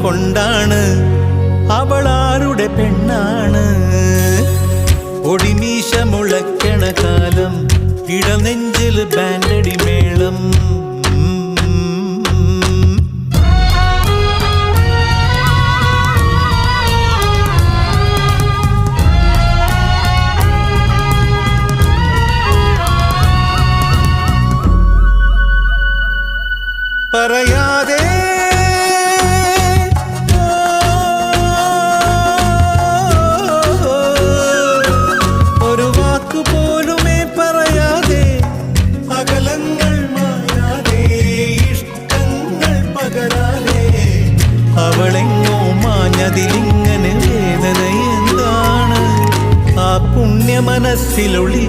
കൊണ്ടാണ് അവളാരുടെ പെണ്ണാണ്. ഒടിമീശ മുളയ്ക്കണ കാലം ഇടനെഞ്ചിൽ ബാൻഡടി മേളം. പറയാതെ ഒരു വാക്കുപോലുമേ പറയാതെ അകലങ്ങൾ മായാതെ ഇഷ്ടങ്ങൾ പകരാതെ അവളെങ്ങോ മാഞ്ഞതിലിങ്ങനെ വേദന എന്താണ് ആ പുണ്യ മനസ്സിലൊളി